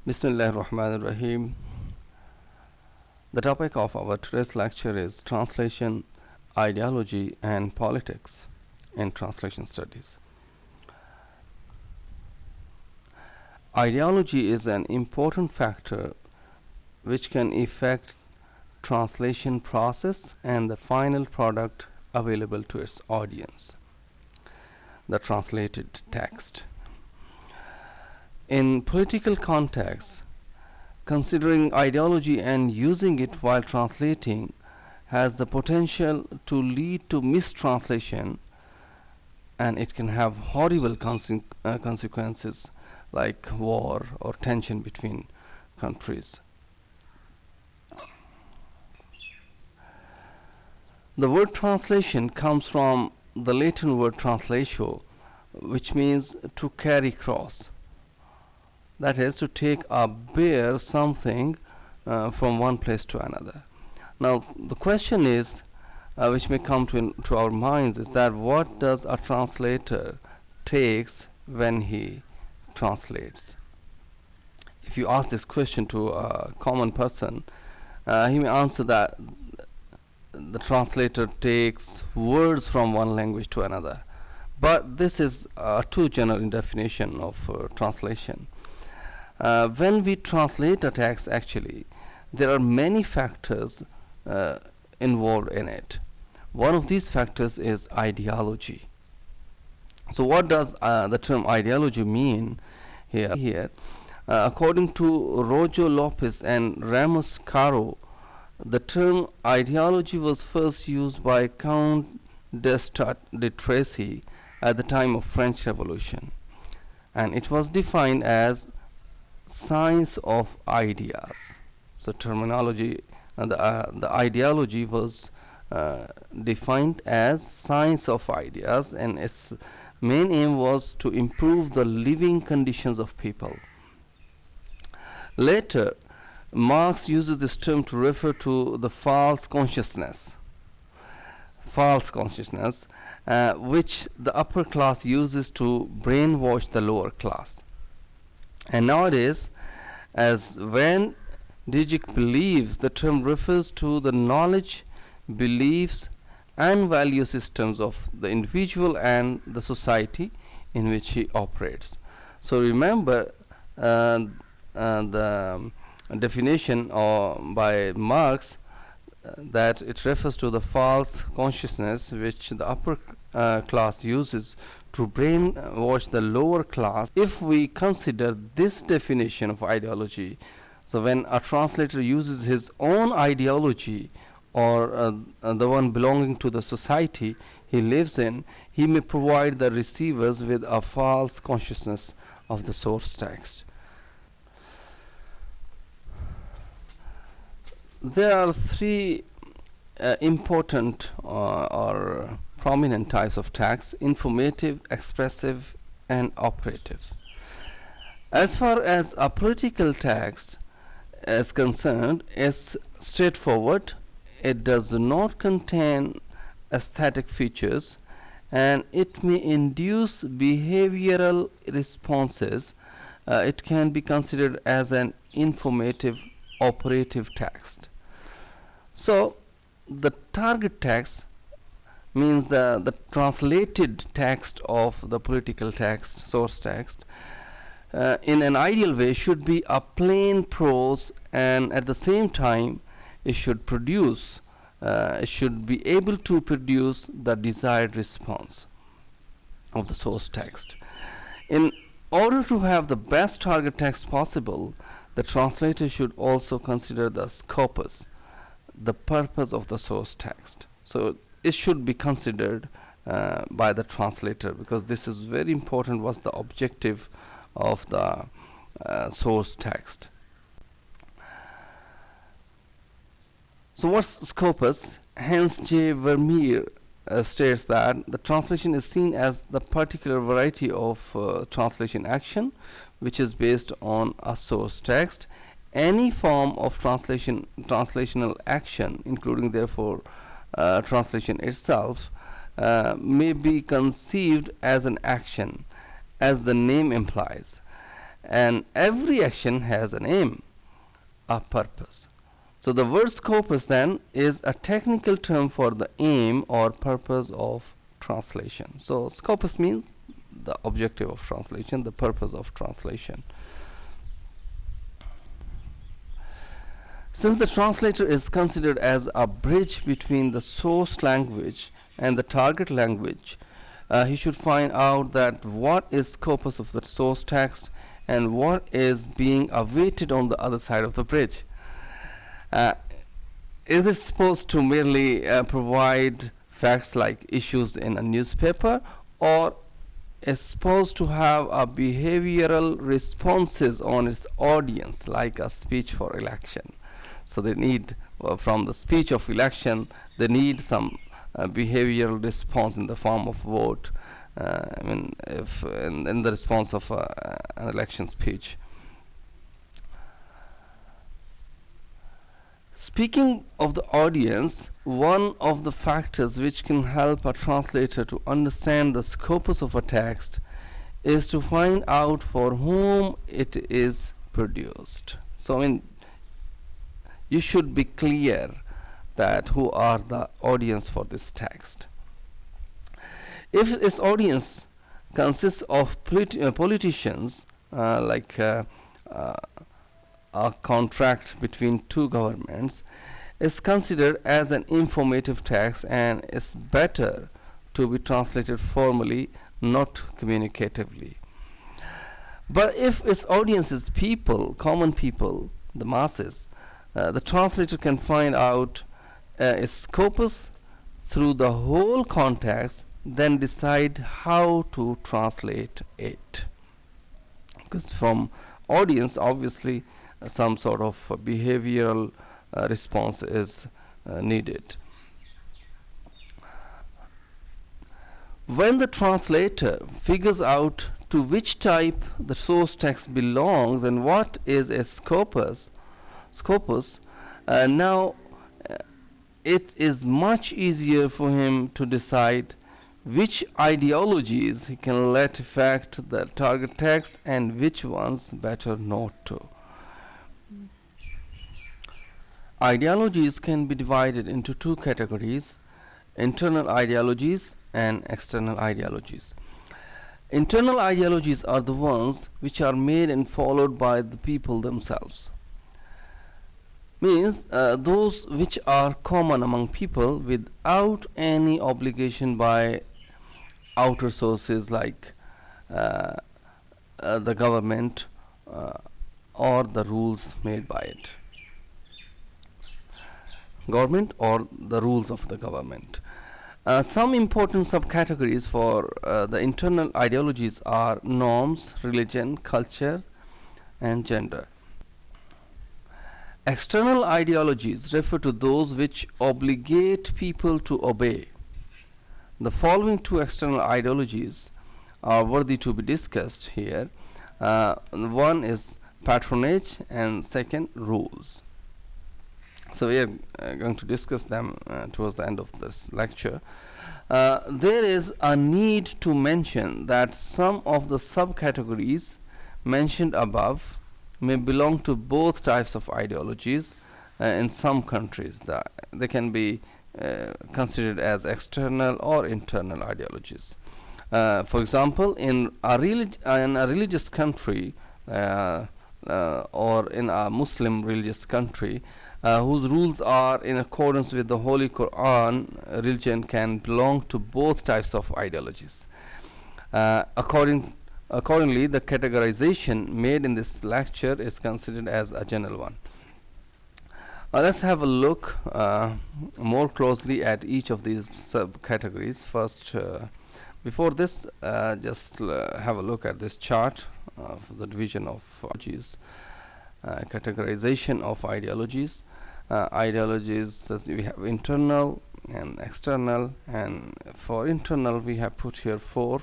Bismillahirrahmanirrahim. The topic of our today's lecture is translation, ideology, and politics in translation studies. Ideology is an important factor which can affect translation process and the final product available to its audience, the translated text. In political context, considering ideology and using it while translating has the potential to lead to mistranslation, and it can have horrible consequences like war or tension between countries. The word translation comes from the Latin word translatio, which means to carry cross. That is, to take or bear something from one place to another. Now, the question is, which may come to our minds, is that what does a translator takes when he translates? If you ask this question to a common person, he may answer that the translator takes words from one language to another. But this is too general definition of translation. When we translate a text, actually, there are many factors involved in it. One of these factors is ideology. So what does the term ideology mean here? According to Rojo Lopez and Ramos Caro, the term ideology was first used by Count d'Estaing de Tracy at the time of French Revolution, and it was defined as science of ideas. So terminology, the ideology was defined as science of ideas, and its main aim was to improve the living conditions of people. Later, Marx uses this term to refer to the false consciousness, which the upper class uses to brainwash the lower class. And nowadays, as when Dijik believes, the term refers to the knowledge, beliefs, and value systems of the individual and the society in which he operates. So remember the definition by Marx, that it refers to the false consciousness which the upper class uses to brainwash the lower class. If we consider this definition of ideology, so when a translator uses his own ideology or the one belonging to the society he lives in, he may provide the receivers with a false consciousness of the source text. There are three important or prominent types of text: informative, expressive, and operative. As far as a political text is concerned, it's straightforward. It does not contain aesthetic features, and it may induce behavioral responses. It can be considered as an informative operative text. So the target text means the translated text of the political text, source text, in an ideal way should be a plain prose, and at the same time it should be able to produce the desired response of the source text. In order to have the best target text possible, the translator should also consider the Skopos, the purpose of the source text. So it should be considered by the translator, because this is very important. What's the objective of the source text? So what's Skopos? Hans J. Vermeer states that the translation is seen as the particular variety of translation action which is based on a source text. Any form of translational action, including therefore translation itself, may be conceived as an action, as the name implies, and every action has an aim, a purpose. So the word scopus then is a technical term for the aim or purpose of translation. So scopus means the objective of translation, the purpose of translation. Since the translator is considered as a bridge between the source language and the target language, he should find out that what is scopus of the source text and what is being awaited on the other side of the bridge. Is it supposed to merely provide facts like issues in a newspaper, or is supposed to have a behavioral responses on its audience like a speech for election? So they need, from the speech of election, they need some behavioral response in the form of vote. If in the response of an election speech. Speaking of the audience, one of the factors which can help a translator to understand the scopus of a text is to find out for whom it is produced. So you should be clear that who are the audience for this text. If its audience consists of politicians, like a contract between two governments, is considered as an informative text and is better to be translated formally, not communicatively. But if its audience is people, common people, the masses, the translator can find out its scopus through the whole context, then decide how to translate it. Because from audience, obviously, some sort of behavioral response is needed. When the translator figures out to which type the source text belongs and what is a scopus, now it is much easier for him to decide which ideologies he can let affect the target text and which ones better not to. Ideologies can be divided into two categories: internal ideologies and external ideologies. Internal ideologies are the ones which are made and followed by the people themselves. Means those which are common among people without any obligation by outer sources like the government or the rules made by it. Government or the rules of the government. Some important subcategories for the internal ideologies are norms, religion, culture, and gender. External ideologies refer to those which obligate people to obey. The following two external ideologies are worthy to be discussed here. One is patronage and second rules. So we are going to discuss them towards the end of this lecture. There is a need to mention that some of the subcategories mentioned above may belong to both types of ideologies. In some countries they can be considered as external or internal ideologies. For example, in a religious country or in a Muslim religious country whose rules are in accordance with the Holy Quran, religion can belong to both types of ideologies. Accordingly, the categorization made in this lecture is considered as a general one. Let's have a look more closely at each of these subcategories. First, before this, just have a look at this chart of the division of ideologies, categorization of ideologies. Ideologies, we have internal and external, and for internal we have put here 4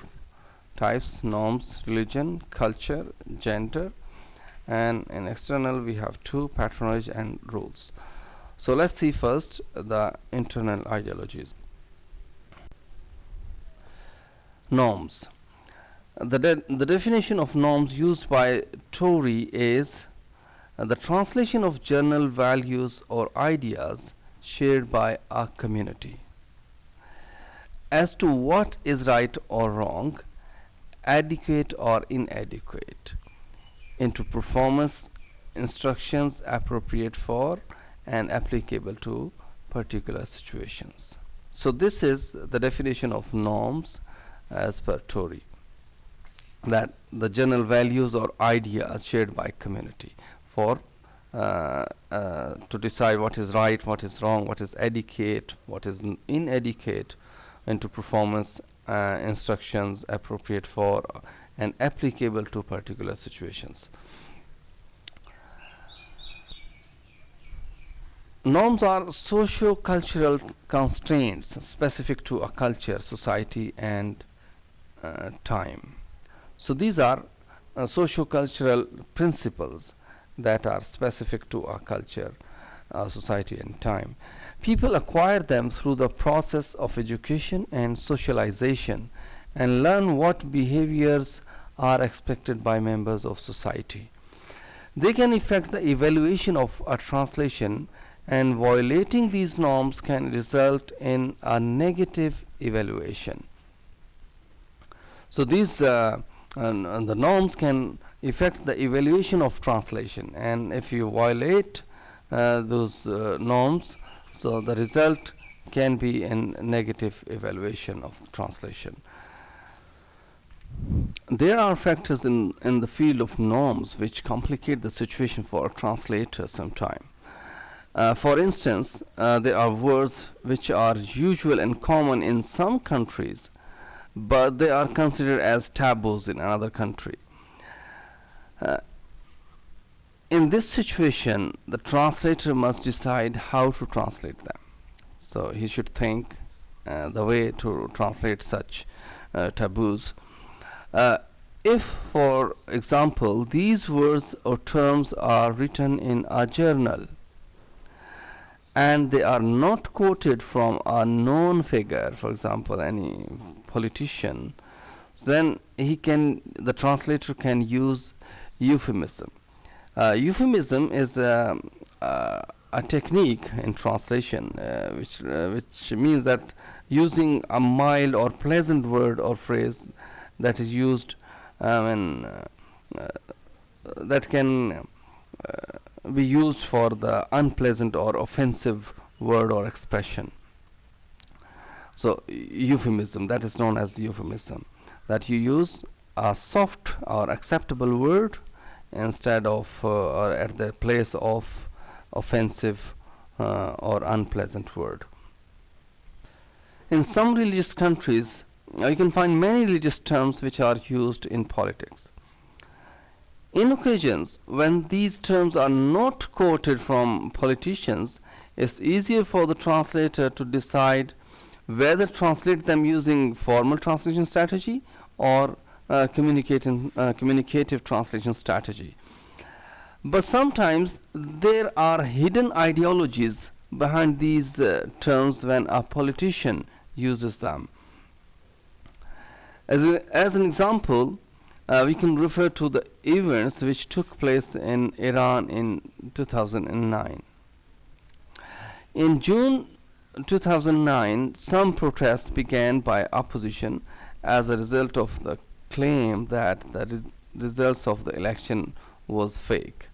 types: norms, religion, culture, gender, and in external we have 2: patronage and rules. So let's see first the internal ideologies. Norms. The definition of norms used by Tory is the translation of general values or ideas shared by a community as to what is right or wrong, adequate or inadequate, into performance instructions appropriate for and applicable to particular situations. So this is the definition of norms as per Tory, that the general values or ideas shared by community for to decide what is right, what is wrong, what is adequate, what is inadequate, into performance instructions appropriate for and applicable to particular situations. Norms are socio-cultural constraints specific to a culture, society, and time. So these are socio-cultural principles that are specific to a culture, society, and time. People acquire them through the process of education and socialization and learn what behaviors are expected by members of society. They can affect the evaluation of a translation, and violating these norms can result in a negative evaluation. So these the norms can affect the evaluation of translation, and if you violate those norms, so the result can be a negative evaluation of the translation. There are factors in the field of norms which complicate the situation for a translator sometimes. For instance, there are words which are usual and common in some countries, but they are considered as taboos in another country. In this situation, the translator must decide how to translate them. So he should think the way to translate such taboos. If, for example, these words or terms are written in a journal and they are not quoted from a known figure, for example, any politician, then the translator can use euphemism. Euphemism is a technique in translation which means that using a mild or pleasant word or phrase that is used that can be used for the unpleasant or offensive word or expression. So euphemism, that is known as euphemism, that you use a soft or acceptable word instead of or at the place of offensive or unpleasant word. In some religious countries, you can find many religious terms which are used in politics. In occasions when these terms are not quoted from politicians, it's easier for the translator to decide whether to translate them using formal translation strategy or communicative translation strategy. But sometimes there are hidden ideologies behind these terms when a politician uses them. As an example, we can refer to the events which took place in Iran in 2009. In June 2009, some protests began by opposition as a result of the claim that the results of the election was fake.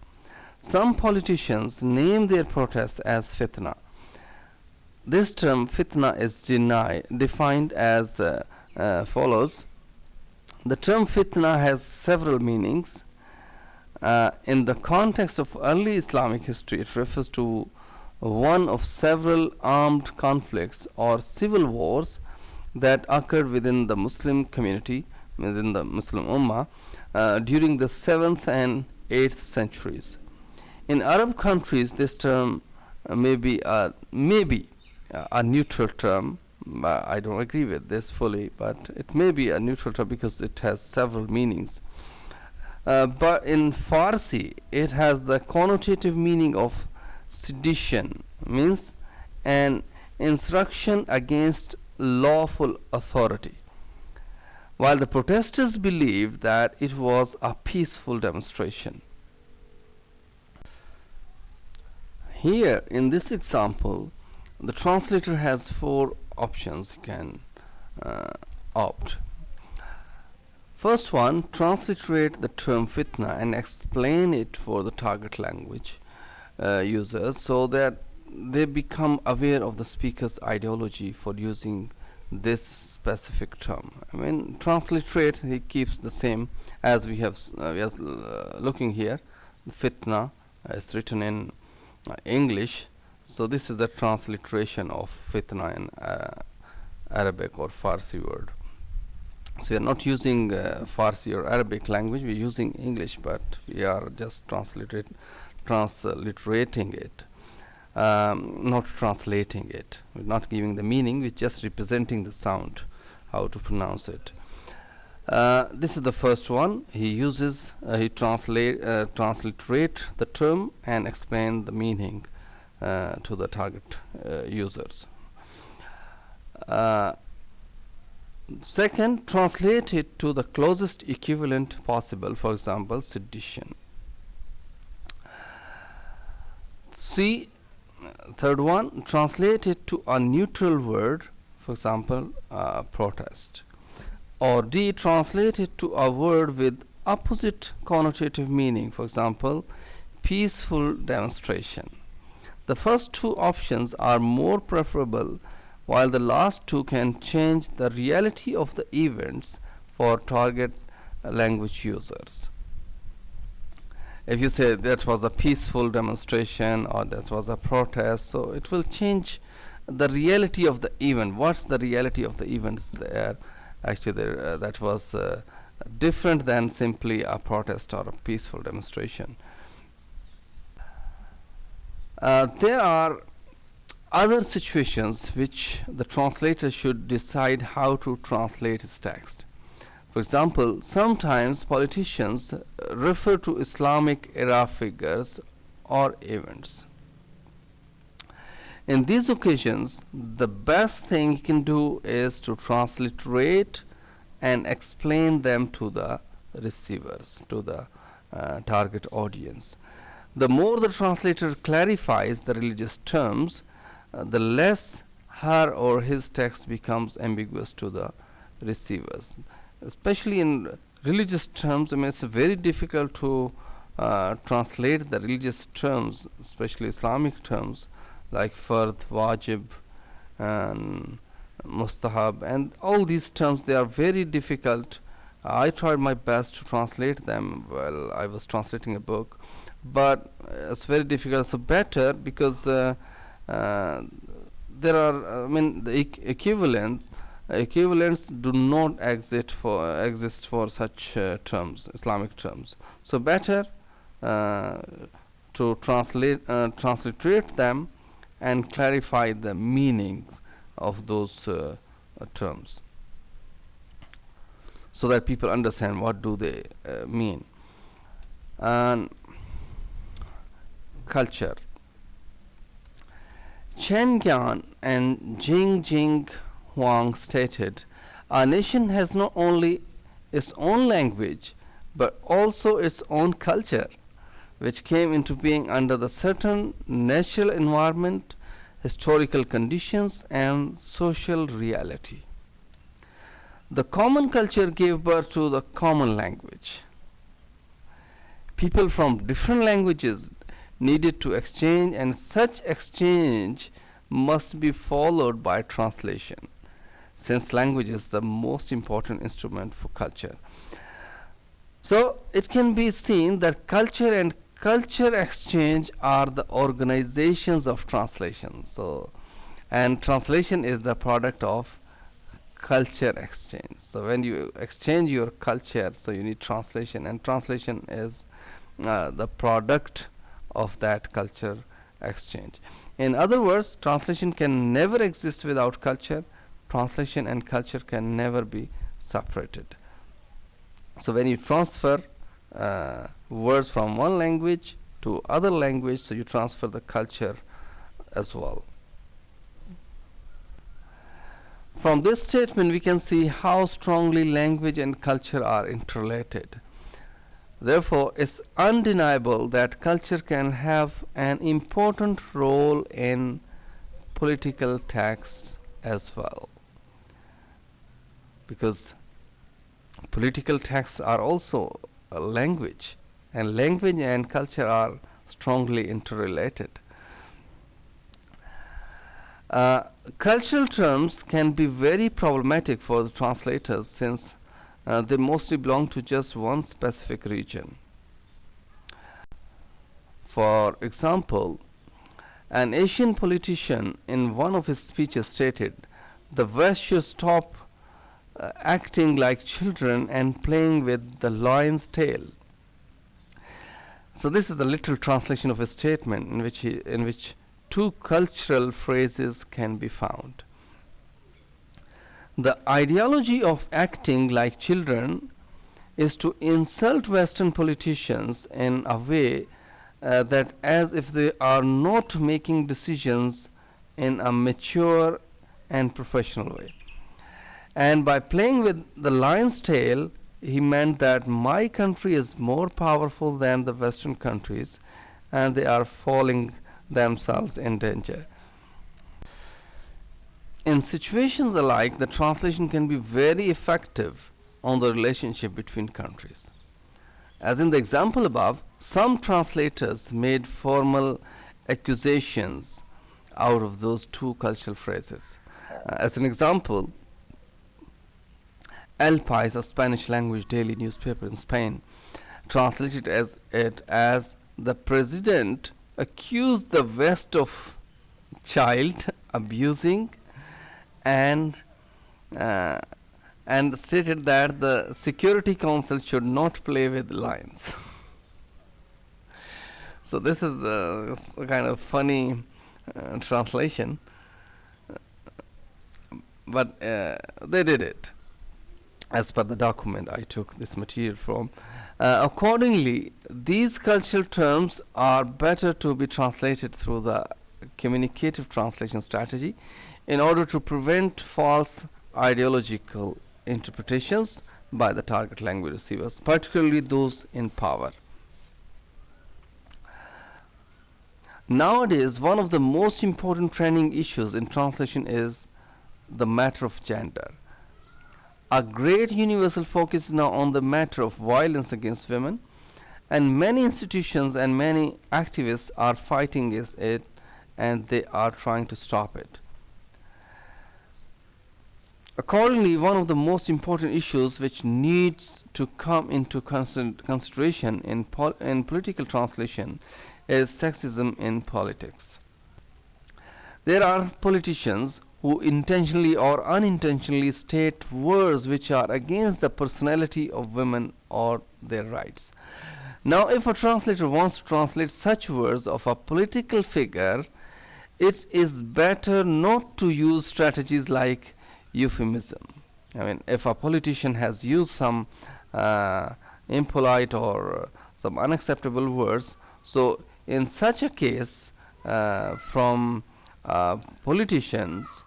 Some politicians named their protests as fitna. This term fitna is defined as follows. The term fitna has several meanings. In the context of early Islamic history, it refers to one of several armed conflicts or civil wars that occurred within the Muslim community, within the Muslim Ummah, during the 7th and 8th centuries. In Arab countries, this term may be a neutral term. I don't agree with this fully, but it may be a neutral term because it has several meanings. But in Farsi, it has the connotative meaning of sedition, means an insurrection against lawful authority. while the protesters believed that it was a peaceful demonstration. Here in this example, the translator has four options you can opt. First one, transliterate the term fitna and explain it for the target language users so that they become aware of the speaker's ideology for using this specific term. I mean, transliterate, he keeps the same as we have looking here. Fitna is written in English, so this is the transliteration of fitna in Arabic or Farsi word. So we are not using Farsi or Arabic language, we are using English, but we are just transliterating it, not translating it. We're not giving the meaning, we're just representing the sound, how to pronounce it. This is the first one. He uses, he transliterate the term and explain the meaning to the target users. Second, translate it to the closest equivalent possible, for example, sedition. Third one, translate it to a neutral word, for example, protest. Or D, translate it to a word with opposite connotative meaning, for example, peaceful demonstration. The first two options are more preferable, while the last two can change the reality of the events for target language users. If you say that was a peaceful demonstration or that was a protest, so it will change the reality of the event. What's the reality of the events there? Actually, that was different than simply a protest or a peaceful demonstration. There are other situations which the translator should decide how to translate his text. For example, sometimes politicians refer to Islamic era figures or events. In these occasions, the best thing he can do is to transliterate and explain them to the receivers, to the target audience. The more the translator clarifies the religious terms, the less her or his text becomes ambiguous to the receivers. Especially in religious terms, I mean, it's very difficult to translate the religious terms, especially Islamic terms like fard, wajib, and mustahab, and all these terms, they are very difficult. I tried my best to translate them while I was translating a book, but it's very difficult. So better, because there are, I mean, the equivalents do not exist for such terms, Islamic terms. So better to transliterate them and clarify the meaning of those terms, so that people understand what do they mean. And culture. Chen Yan and Jing Huang stated, "A nation has not only its own language, but also its own culture, which came into being under the certain natural environment, historical conditions, and social reality. The common culture gave birth to the common language. People from different languages needed to exchange, and such exchange must be followed by translation, since language is the most important instrument for culture." So it can be seen that culture and culture exchange are the organizations of translation. So, and translation is the product of culture exchange. So when you exchange your culture, so you need translation, and translation is the product of that culture exchange. In other words, translation can never exist without culture. Translation and culture can never be separated. So when you transfer words from one language to other language, so you transfer the culture as well. From this statement, we can see how strongly language and culture are interrelated. Therefore, it's undeniable that culture can have an important role in political texts as well, because political texts are also a language, and language and culture are strongly interrelated. Cultural terms can be very problematic for the translators since they mostly belong to just one specific region. For example, an Asian politician in one of his speeches stated, "The West should stop acting like children and playing with the lion's tail." So this is the literal translation of a statement in which two cultural phrases can be found. The ideology of acting like children is to insult Western politicians in a way that as if they are not making decisions in a mature and professional way. And by playing with the lion's tail, he meant that my country is more powerful than the Western countries and they are falling themselves in danger. In situations alike, the translation can be very effective on the relationship between countries. As in the example above, some translators made formal accusations out of those two cultural phrases. As an example, El País, a Spanish language daily newspaper in Spain, translated it as the president accused the West of child abusing and stated that the Security Council should not play with lions. So this is a kind of funny translation, but they did it as per the document I took this material from. Accordingly, these cultural terms are better to be translated through the communicative translation strategy in order to prevent false ideological interpretations by the target language receivers, particularly those in power. Nowadays, one of the most important training issues in translation is the matter of gender. A great universal focus is now on the matter of violence against women, and many institutions and many activists are fighting against it, and they are trying to stop it. Accordingly, one of the most important issues which needs to come into consideration in political translation is sexism in politics. There are politicians who intentionally or unintentionally state words which are against the personality of women or their rights. Now, if a translator wants to translate such words of a political figure, it is better not to use strategies like euphemism. I mean, if a politician has used some impolite or some unacceptable words, so in such a case, from politicians,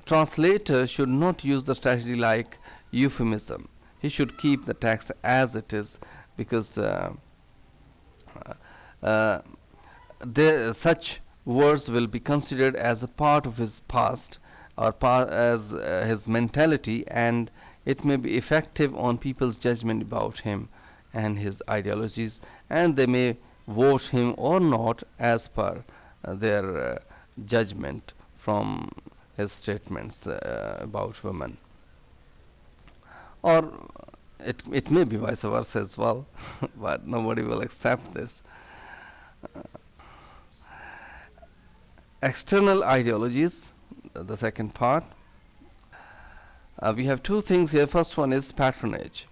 translator should not use the strategy like euphemism. He should keep the text as it is, because such words will be considered as a part of his past or as his mentality, and it may be effective on people's judgment about him and his ideologies, and they may vote him or not as per their judgment from his statements about women. Or it may be vice versa as well, but nobody will accept this. External ideologies, the second part. We have two things here. First one is patronage.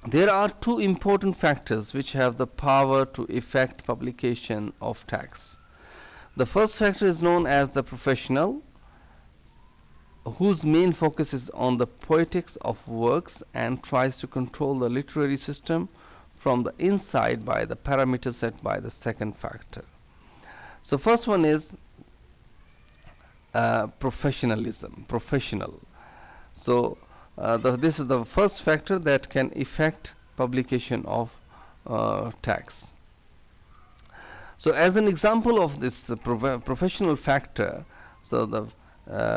There are two important factors which have the power to effect publication of texts. The first factor is known as the professional, whose main focus is on the poetics of works and tries to control the literary system from the inside by the parameters set by the second factor. So first one is professional. So this is the first factor that can affect publication of text. So as an example of this professional factor, so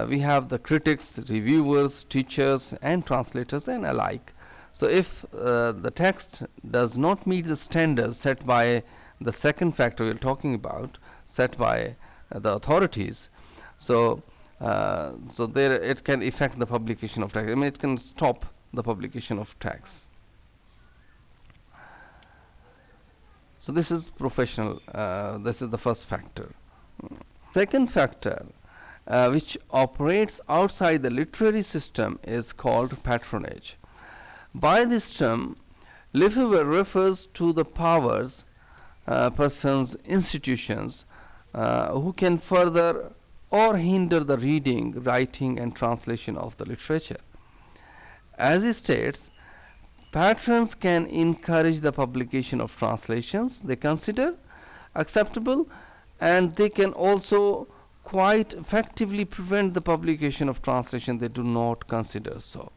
we have the critics, reviewers, teachers, and translators, and alike. So if the text does not meet the standards set by the second factor we are talking about, set by the authorities, so there it can affect the publication of text. I mean, it can stop the publication of text. So this is professional. This is the first factor. Second factor, which operates outside the literary system, is called patronage. By this term, Lefebvre refers to the powers, persons, institutions who can further or hinder the reading, writing, and translation of the literature. As he states, patrons can encourage the publication of translations they consider acceptable, and they can also quite effectively prevent the publication of translation they do not consider so.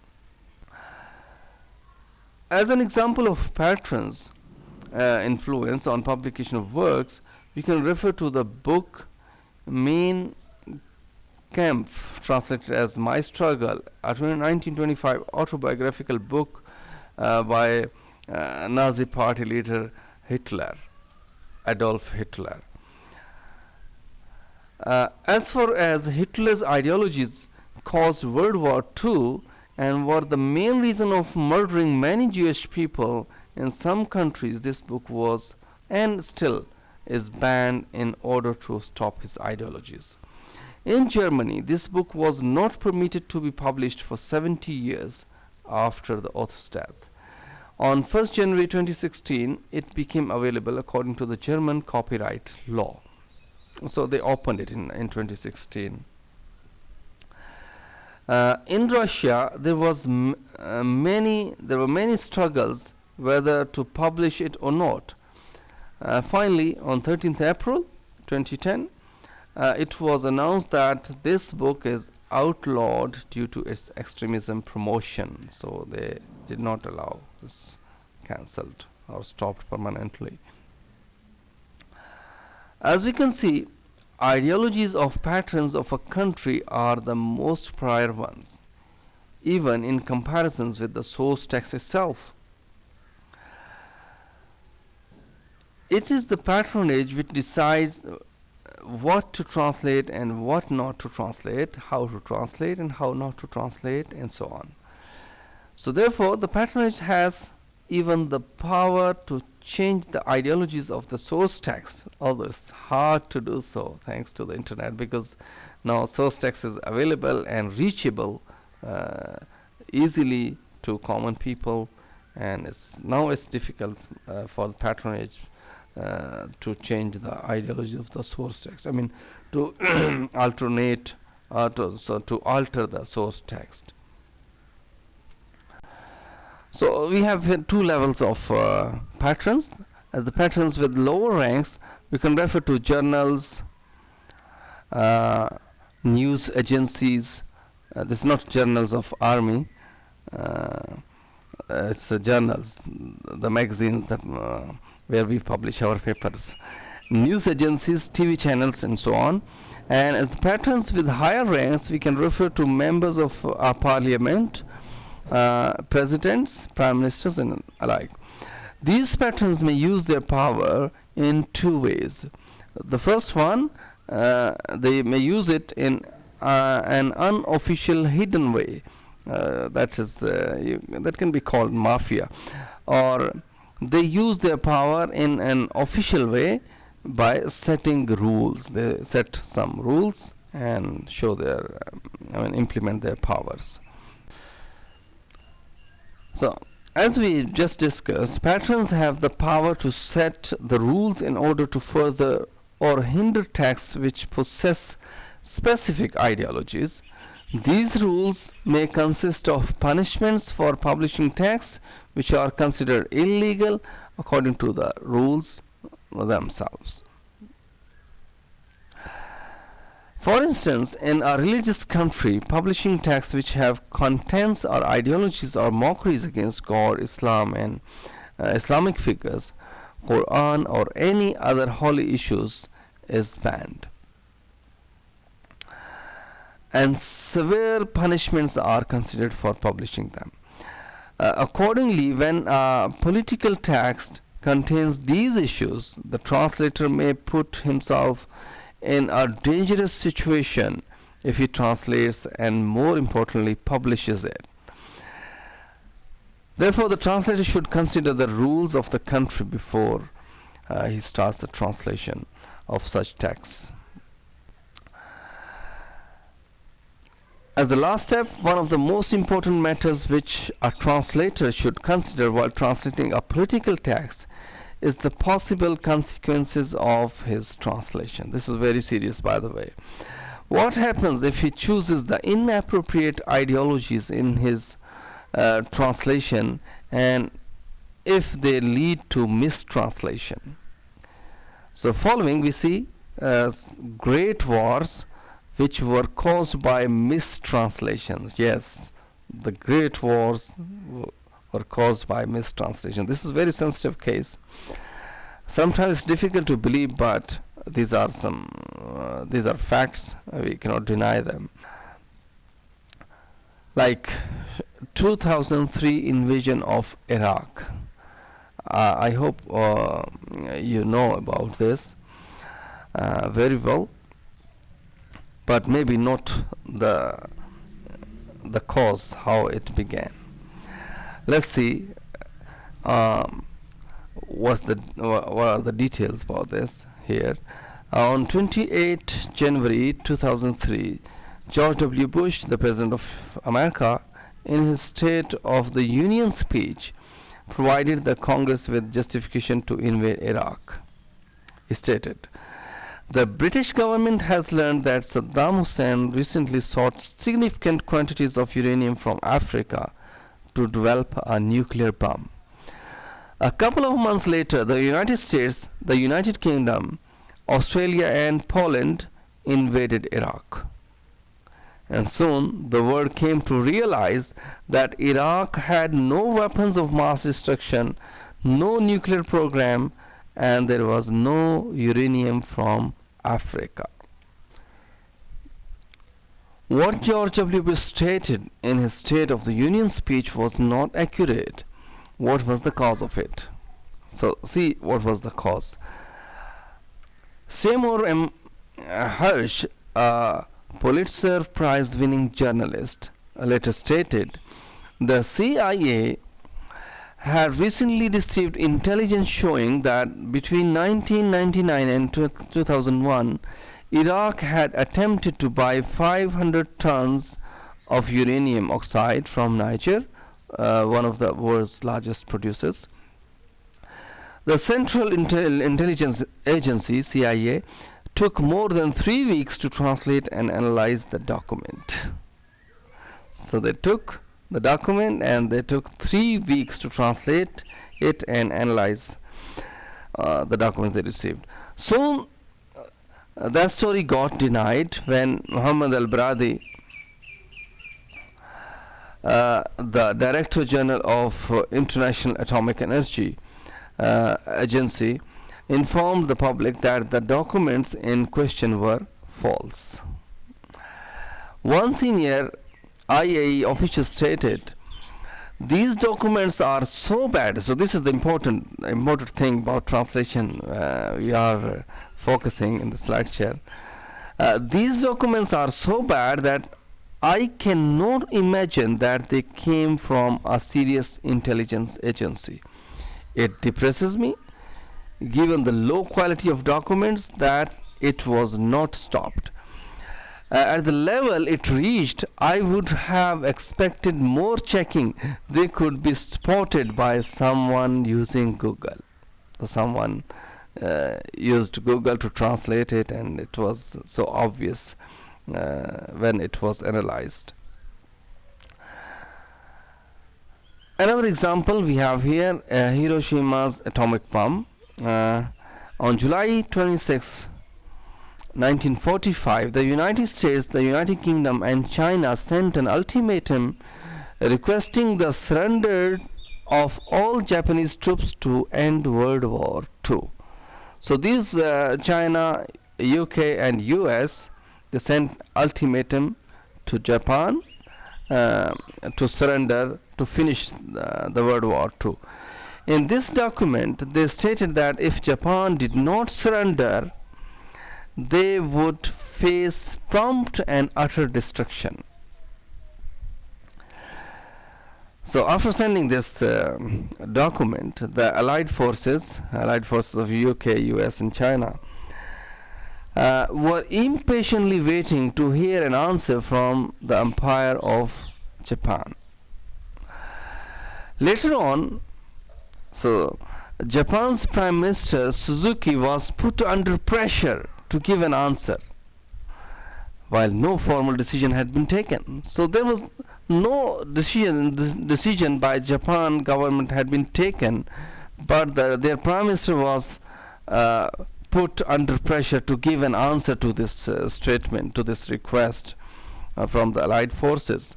As an example of patrons' influence on publication of works, we can refer to the book Mein Kampf, translated as My Struggle, a 1925 autobiographical book by Nazi party leader Hitler, Adolf Hitler. As far as Hitler's ideologies caused World War II and were the main reason of murdering many Jewish people in some countries, this book was and still is banned in order to stop his ideologies. In Germany, this book was not permitted to be published for 70 years after the author's death. On 1st January 2016, it became available according to the German copyright law. So they opened it in 2016. In Russia, there were many struggles whether to publish it or not. Finally, on 13th April 2010, it was announced that this book is outlawed due to its extremism promotion. So they did not allow this, cancelled or stopped permanently. As we can see, ideologies of patrons of a country are the most prior ones, even in comparisons with the source text itself. It is the patronage which decides what to translate and what not to translate, how to translate and how not to translate, and so on. So therefore, the patronage has even the power to change the ideologies of the source text, although it's hard to do so thanks to the internet, because now source text is available and reachable easily to common people, and now it's difficult for the patronage to change the ideology of the source text. I mean, to alternate, to alter the source text. So we have two levels of patrons. As the patrons with lower ranks, we can refer to journals, news agencies. This is not journals of army. It's journals, the magazines where we publish our papers. News agencies, TV channels, and so on. And as the patrons with higher ranks, we can refer to members of our parliament, presidents, prime ministers, and alike. These patrons may use their power in two ways. The first one, they may use it in an unofficial hidden way. That can be called mafia. Or they use their power in an official way by setting rules. They set some rules and show their, implement their powers. So, as we just discussed, patrons have the power to set the rules in order to further or hinder texts which possess specific ideologies. These rules may consist of punishments for publishing texts which are considered illegal according to the rules themselves. For instance, in a religious country, publishing texts which have contents or ideologies or mockeries against God, Islam, and Islamic figures, Quran, or any other holy issues is banned. And severe punishments are considered for publishing them. Accordingly, when a political text contains these issues, the translator may put himself in a dangerous situation if he translates and, more importantly, publishes it. Therefore, the translator should consider the rules of the country before he starts the translation of such texts. As the last step, one of the most important matters which a translator should consider while translating a political text is the possible consequences of his translation. This is very serious, by the way. What happens if he chooses the inappropriate ideologies in his translation, and if they lead to mistranslation? So following, we see great wars which were caused by mistranslations. Yes, the great wars were caused by mistranslation. This is a very sensitive case. Sometimes it's difficult to believe, but these are facts. We cannot deny them. Like 2003 invasion of Iraq. I hope you know about this very well, but maybe not the cause, how it began. Let's see what are the details about this here. On 28 January 2003, George W. Bush, the President of America, in his State of the Union speech, provided the Congress with justification to invade Iraq. He stated, "The British government has learned that Saddam Hussein recently sought significant quantities of uranium from Africa to develop a nuclear bomb. A couple of months later, the United States, the United Kingdom, Australia, and Poland invaded Iraq. And soon the world came to realize that Iraq had no weapons of mass destruction, no nuclear program, and there was no uranium from Africa." What George W. Bush stated in his State of the Union speech was not accurate. What was the cause of it? So see what was the cause. Seymour M. Hersh, a Pulitzer Prize winning journalist, later stated, "The CIA had recently received intelligence showing that between 1999 and 2001, Iraq had attempted to buy 500 tons of uranium oxide from Niger, one of the world's largest producers. The Central Intelligence Agency, CIA, took more than 3 weeks to translate and analyze the document." So they took the document and they took 3 weeks to translate it and analyze the documents they received. Soon that story got denied when Muhammad al-Bradi, the Director General of International Atomic Energy Agency, informed the public that the documents in question were false. One senior IAE official stated, "These documents are so bad." So this is the important thing about translation we are focusing in this lecture. "These documents are so bad that I cannot imagine that they came from a serious intelligence agency. It depresses me, given the low quality of documents, that it was not stopped. At the level it reached, I would have expected more checking. They could be spotted by someone using Google." So someone used Google to translate it, and it was so obvious when it was analyzed. Another example we have here, Hiroshima's atomic bomb. On July 26 1945, the United States, the United Kingdom, and China sent an ultimatum requesting the surrender of all Japanese troops to end World War II. So these China, UK, and US, they sent ultimatum to Japan to surrender, to finish the World War II. In this document, they stated that if Japan did not surrender, they would face prompt and utter destruction. So after sending this document, the Allied forces of UK, US, and China, were impatiently waiting to hear an answer from the Empire of Japan. Later on, so Japan's Prime Minister Suzuki was put under pressure to give an answer, while no formal decision had been taken. So there was no decision by Japan government had been taken, but their Prime Minister was put under pressure to give an answer to this statement, to this request from the Allied forces.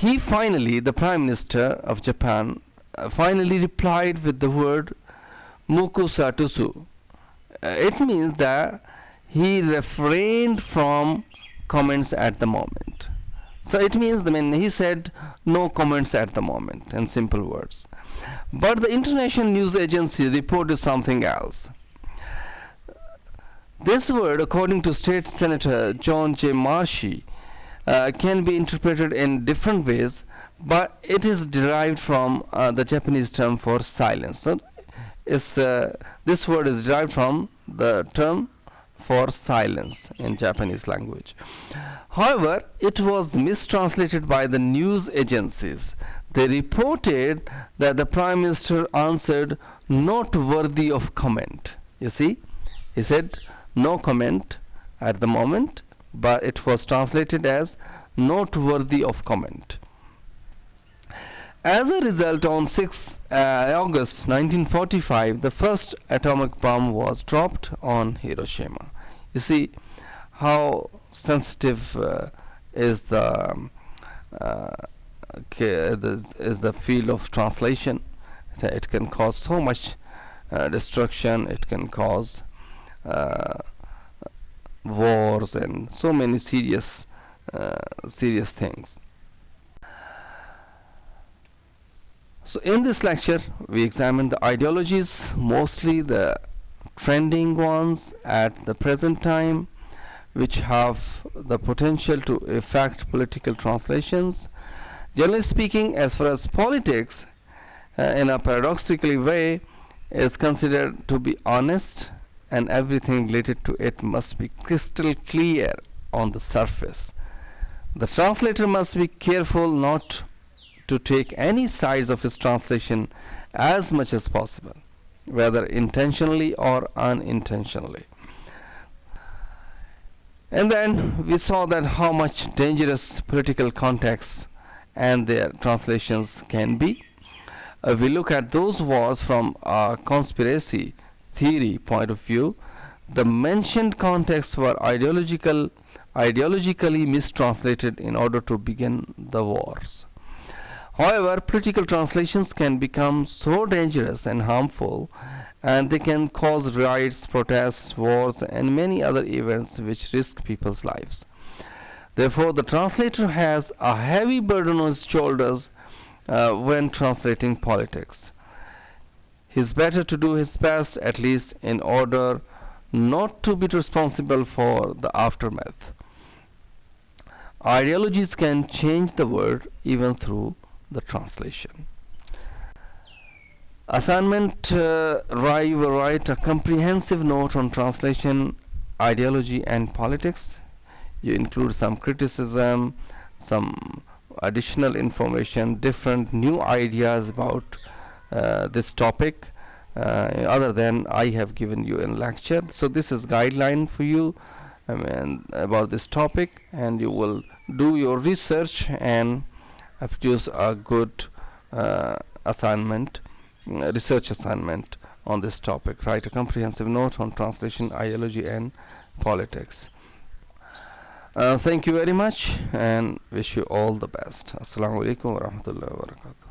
The Prime Minister of Japan, finally replied with the word Mukusatusu. It means that he refrained from comments at the moment. So it means, he said no comments at the moment, in simple words. But the international news agency reported something else. This word, according to State Senator John J. Marshey, can be interpreted in different ways, but it is derived from the Japanese term for silence. So this word is derived from the term for silence in Japanese language. However, it was mistranslated by the news agencies. They reported that the Prime Minister answered not worthy of comment. You see, he said no comment at the moment, but it was translated as not worthy of comment. As a result, on 6 August 1945, the first atomic bomb was dropped on Hiroshima. You see how sensitive is the field of translation. It can cause so much destruction. It can cause wars and so many serious things. So in this lecture, we examined the ideologies, mostly the trending ones at the present time, which have the potential to affect political translations. Generally speaking, as far as politics, in a paradoxical way, is considered to be honest, and everything related to it must be crystal clear on the surface. The translator must be careful not to take any sides of his translation as much as possible, whether intentionally or unintentionally. And then we saw that how much dangerous political contexts and their translations can be. We look at those wars from a conspiracy theory point of view. The mentioned contexts were ideologically mistranslated in order to begin the wars. However, political translations can become so dangerous and harmful, and they can cause riots, protests, wars, and many other events which risk people's lives. Therefore, the translator has a heavy burden on his shoulders when translating politics. He's better to do his best, at least in order not to be responsible for the aftermath. Ideologies can change the world even through the translation. Assignment, you will write a comprehensive note on translation, ideology, and politics. You include some criticism, some additional information, different new ideas about this topic other than I have given you in lecture. So this is guideline for you about this topic, and you will do your research and produce a good research assignment on this topic. Write a comprehensive note on translation, ideology, and politics. Thank you very much and wish you all the best. Assalamu alaikum wa rahmatullahi wa barakatuh.